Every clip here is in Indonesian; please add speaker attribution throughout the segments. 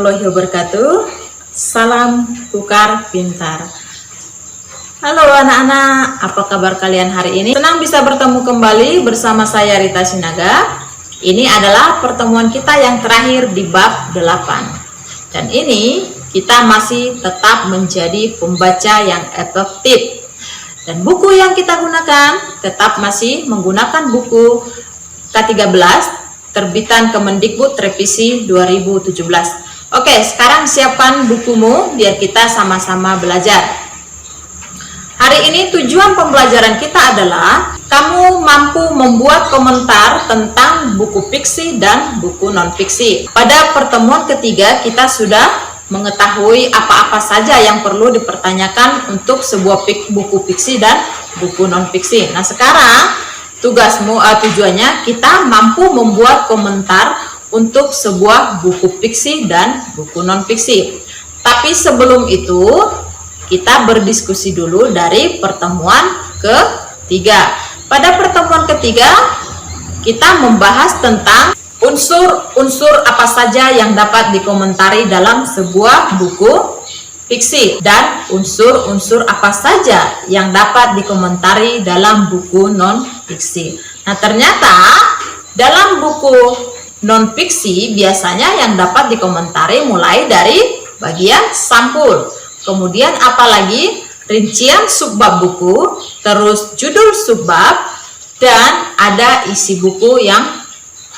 Speaker 1: warahmatullahi wabarakatuh. Salam tukar pintar. Halo anak-anak, apa kabar kalian hari ini? Senang bisa bertemu kembali bersama saya Rita Sinaga. Ini adalah pertemuan kita yang terakhir di bab 8. Dan ini kita masih tetap menjadi pembaca yang efektif. Dan buku yang kita gunakan tetap masih menggunakan buku K13 terbitan Kemendikbud revisi 2017. Oke, sekarang siapkan bukumu biar kita sama-sama belajar. Hari ini tujuan pembelajaran kita adalah kamu mampu membuat komentar tentang buku fiksi dan buku non-fiksi. Pada pertemuan ketiga kita sudah mengetahui apa-apa saja yang perlu dipertanyakan untuk sebuah buku fiksi dan buku non-fiksi. Nah, sekarang tujuannya kita mampu membuat komentar untuk sebuah buku fiksi dan buku non-fiksi. Tapi sebelum itu kita berdiskusi dulu dari pertemuan ketiga. Pada pertemuan ketiga kita membahas tentang unsur-unsur apa saja yang dapat dikomentari dalam sebuah buku fiksi dan unsur-unsur apa saja yang dapat dikomentari dalam buku non-fiksi. Nah, ternyata dalam buku non-fiksi biasanya yang dapat dikomentari mulai dari bagian sampul, kemudian apalagi rincian subbab buku, terus judul subbab, dan ada isi buku yang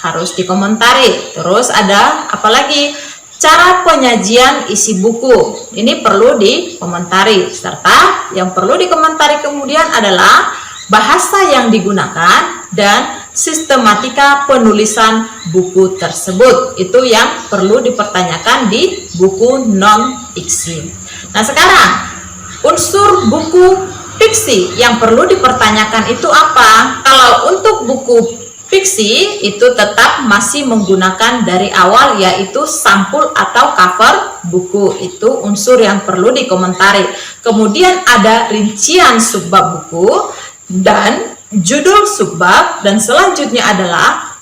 Speaker 1: harus dikomentari. Terus ada apalagi cara penyajian isi buku, ini perlu dikomentari, serta yang perlu dikomentari kemudian adalah bahasa yang digunakan dan sistematika penulisan buku tersebut. Itu yang perlu dipertanyakan di buku non-fiksi. Nah, sekarang unsur buku fiksi yang perlu dipertanyakan itu apa? Kalau untuk buku fiksi itu tetap masih menggunakan dari awal, yaitu sampul atau cover buku. Itu unsur yang perlu dikomentari. Kemudian ada rincian subbab buku dan judul subbab, dan selanjutnya adalah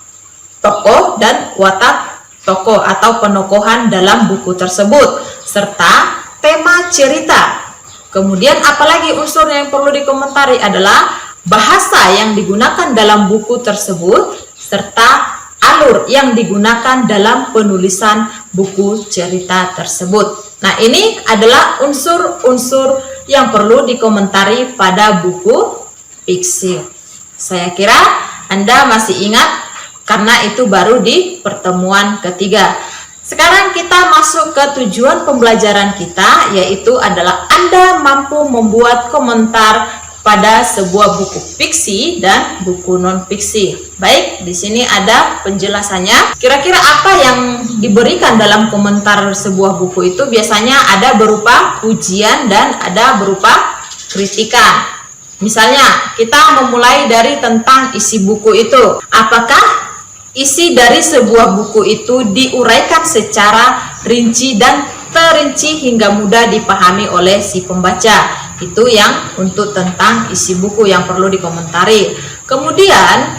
Speaker 1: tokoh dan watak tokoh atau penokohan dalam buku tersebut serta tema cerita. Kemudian apalagi unsur yang perlu dikomentari adalah bahasa yang digunakan dalam buku tersebut serta alur yang digunakan dalam penulisan buku cerita tersebut. Nah, ini adalah unsur-unsur yang perlu dikomentari pada buku fiksi. Saya kira Anda masih ingat karena itu baru di pertemuan ketiga. Sekarang kita masuk ke tujuan pembelajaran kita, yaitu adalah Anda mampu membuat komentar pada sebuah buku fiksi dan buku non-fiksi. Baik, di sini ada penjelasannya. Kira-kira apa yang diberikan dalam komentar sebuah buku itu? Biasanya ada berupa pujian dan ada berupa kritikan. Misalnya, kita memulai dari tentang isi buku itu. Apakah isi dari sebuah buku itu diuraikan secara rinci dan terinci hingga mudah dipahami oleh si pembaca? Itu yang untuk tentang isi buku yang perlu dikomentari. Kemudian,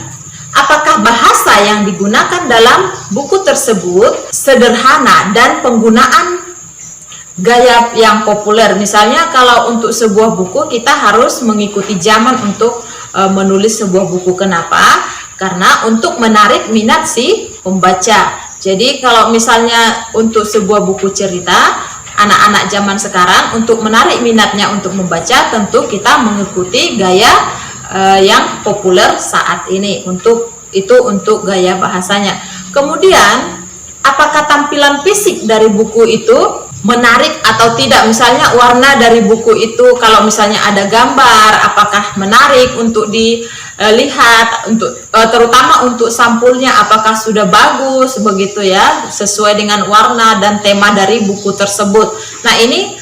Speaker 1: apakah bahasa yang digunakan dalam buku tersebut sederhana dan penggunaan gaya yang populer? Misalnya kalau untuk sebuah buku kita harus mengikuti zaman untuk menulis sebuah buku. Kenapa? Karena untuk menarik minat si pembaca. Jadi kalau misalnya untuk sebuah buku cerita, anak-anak zaman sekarang untuk menarik minatnya untuk membaca tentu kita mengikuti gaya yang populer saat ini. Untuk gaya bahasanya. Kemudian apakah tampilan fisik dari buku itu menarik atau tidak? Misalnya warna dari buku itu, kalau misalnya ada gambar, apakah menarik untuk dilihat, terutama untuk sampulnya apakah sudah bagus begitu ya, sesuai dengan warna dan tema dari buku tersebut. Nah, ini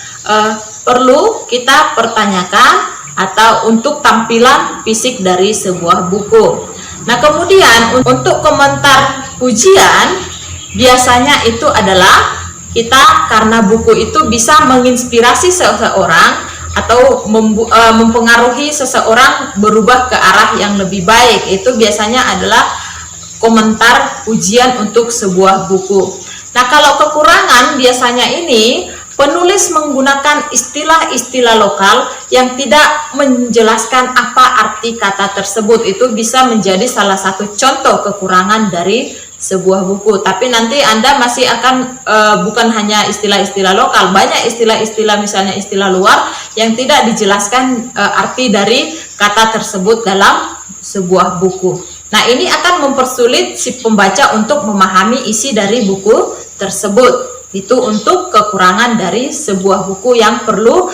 Speaker 1: perlu kita pertanyakan atau untuk tampilan fisik dari sebuah buku. Nah, kemudian untuk komentar pujian biasanya itu adalah kita, karena buku itu bisa menginspirasi seseorang atau mempengaruhi seseorang berubah ke arah yang lebih baik. Itu biasanya adalah komentar pujian untuk sebuah buku. Nah, kalau kekurangan biasanya ini penulis menggunakan istilah-istilah lokal yang tidak menjelaskan apa arti kata tersebut. Itu bisa menjadi salah satu contoh kekurangan dari sebuah buku. Tapi nanti Anda masih akan bukan hanya istilah-istilah lokal, banyak istilah-istilah, misalnya istilah luar yang tidak dijelaskan arti dari kata tersebut dalam sebuah buku. Nah, ini akan mempersulit si pembaca untuk memahami isi dari buku tersebut. Itu untuk kekurangan dari sebuah buku yang perlu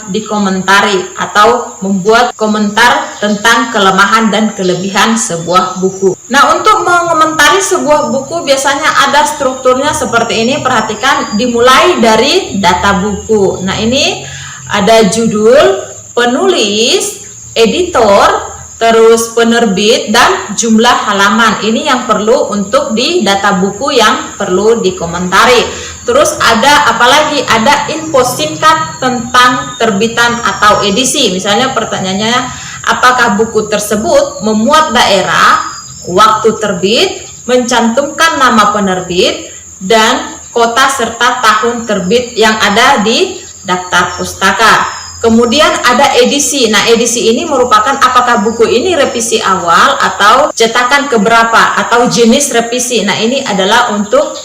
Speaker 1: dikomentari atau membuat komentar tentang kelemahan dan kelebihan sebuah buku. Nah, untuk mengomentari sebuah buku biasanya ada strukturnya seperti ini. Perhatikan, dimulai dari data buku. Nah, ini ada judul, penulis, editor, terus penerbit, dan jumlah halaman. Ini yang perlu untuk di data buku yang perlu dikomentari. Terus ada apalagi, ada info singkat tentang terbitan atau edisi. Misalnya pertanyaannya, apakah buku tersebut memuat daerah, waktu terbit, mencantumkan nama penerbit, dan kota serta tahun terbit yang ada di daftar pustaka. Kemudian ada edisi. Nah, edisi ini merupakan apakah buku ini revisi awal atau cetakan keberapa atau jenis revisi. Nah, ini adalah untuk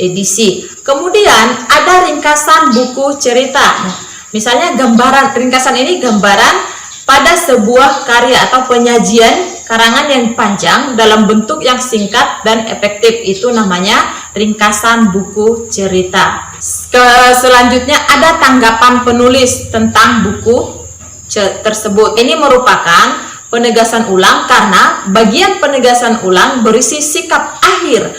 Speaker 1: edisi. Kemudian ada ringkasan buku cerita. Nah, misalnya gambaran, ringkasan ini gambaran pada sebuah karya atau penyajian karangan yang panjang dalam bentuk yang singkat dan efektif. Itu namanya ringkasan buku cerita. Selanjutnya ada tanggapan penulis tentang buku tersebut. Ini merupakan penegasan ulang karena bagian penegasan ulang berisi sikap akhir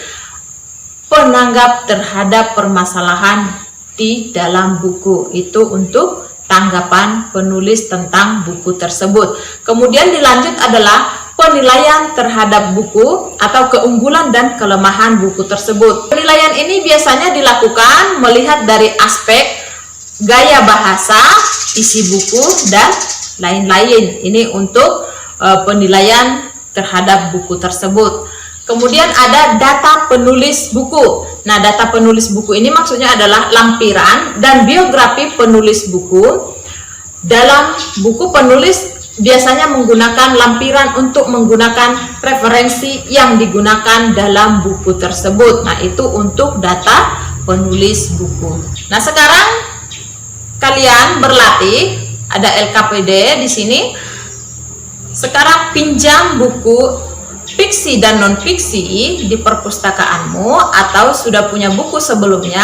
Speaker 1: penanggap terhadap permasalahan di dalam buku. Itu untuk tanggapan penulis tentang buku tersebut. Kemudian dilanjut adalah penilaian terhadap buku atau keunggulan dan kelemahan buku tersebut. Penilaian ini biasanya dilakukan melihat dari aspek gaya bahasa, isi buku, dan lain-lain. Ini untuk penilaian terhadap buku tersebut. Kemudian ada data penulis buku. Nah, data penulis buku ini maksudnya adalah lampiran dan biografi penulis buku. Dalam buku, penulis biasanya menggunakan lampiran untuk menggunakan referensi yang digunakan dalam buku tersebut. Nah, itu untuk data penulis buku. Nah, sekarang kalian berlatih, ada LKPD di sini. Sekarang pinjam buku fiksi dan non-fiksi di perpustakaanmu atau sudah punya buku sebelumnya.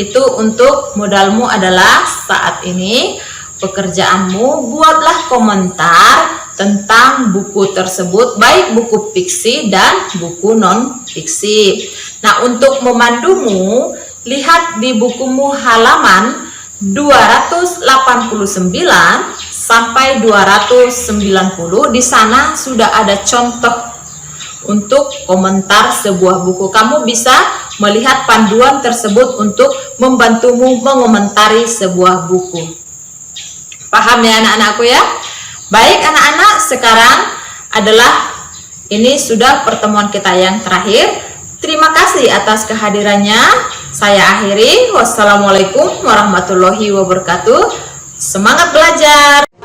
Speaker 1: Itu untuk modalmu adalah saat ini pekerjaanmu, buatlah komentar tentang buku tersebut, baik buku fiksi dan buku non-fiksi. Nah, untuk memandumu, lihat di bukumu halaman 289 sampai 290. Di sana sudah ada contoh untuk komentar sebuah buku. Kamu bisa melihat panduan tersebut untuk membantumu mengomentari sebuah buku. Paham ya anak-anakku ya? Baik anak-anak, sekarang adalah ini sudah pertemuan kita yang terakhir. Terima kasih atas kehadirannya. Saya akhiri. Wassalamualaikum warahmatullahi wabarakatuh. Semangat belajar.